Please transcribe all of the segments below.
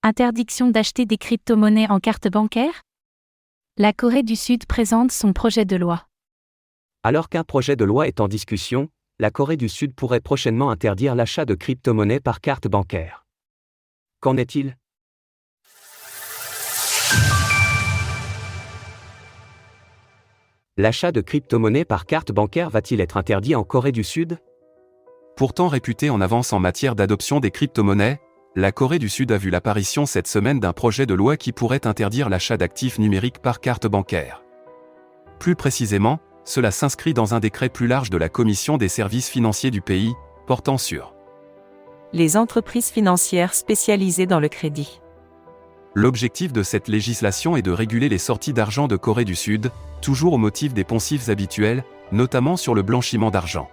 Interdiction d'acheter des crypto-monnaies en carte bancaire? La Corée du Sud présente son projet de loi. Alors qu'un projet de loi est en discussion, la Corée du Sud pourrait prochainement interdire l'achat de crypto-monnaies par carte bancaire. Qu'en est-il? L'achat de crypto-monnaies par carte bancaire va-t-il être interdit en Corée du Sud? Pourtant réputée en avance en matière d'adoption des crypto-monnaies, la Corée du Sud a vu l'apparition cette semaine d'un projet de loi qui pourrait interdire l'achat d'actifs numériques par carte bancaire. Plus précisément, cela s'inscrit dans un décret plus large de la Commission des services financiers du pays, portant sur les entreprises financières spécialisées dans le crédit. L'objectif de cette législation est de réguler les sorties d'argent de Corée du Sud, toujours au motif des poncifs habituels, notamment sur le blanchiment d'argent.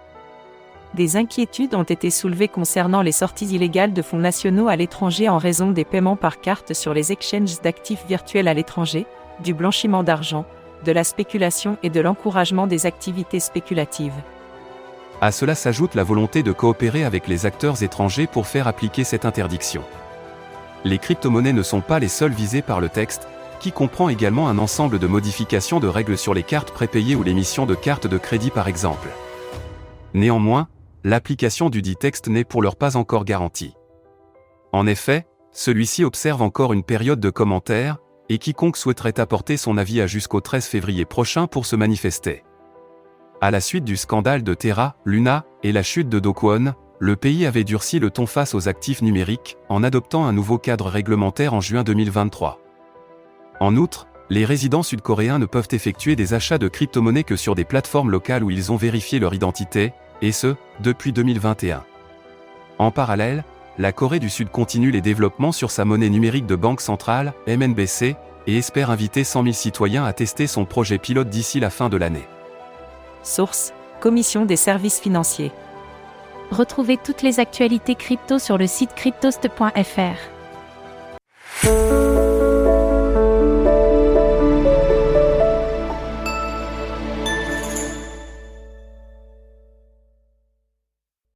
Des inquiétudes ont été soulevées concernant les sorties illégales de fonds nationaux à l'étranger en raison des paiements par carte sur les exchanges d'actifs virtuels à l'étranger, du blanchiment d'argent, de la spéculation et de l'encouragement des activités spéculatives. À cela s'ajoute la volonté de coopérer avec les acteurs étrangers pour faire appliquer cette interdiction. Les crypto-monnaies ne sont pas les seules visées par le texte, qui comprend également un ensemble de modifications de règles sur les cartes prépayées ou l'émission de cartes de crédit par exemple. Néanmoins, l'application du dit texte n'est pour l'heure pas encore garantie. En effet, celui-ci observe encore une période de commentaires, et quiconque souhaiterait apporter son avis a jusqu'au 13 février prochain pour se manifester. À la suite du scandale de Terra, Luna, et la chute de Do Kwon, le pays avait durci le ton face aux actifs numériques, en adoptant un nouveau cadre réglementaire en juin 2023. En outre, les résidents sud-coréens ne peuvent effectuer des achats de crypto-monnaies que sur des plateformes locales où ils ont vérifié leur identité, et ce, depuis 2021. En parallèle, la Corée du Sud continue les développements sur sa monnaie numérique de banque centrale, MNBC, et espère inviter 100 000 citoyens à tester son projet pilote d'ici la fin de l'année. Source: Commission des services financiers. Retrouvez toutes les actualités crypto sur le site cryptost.fr.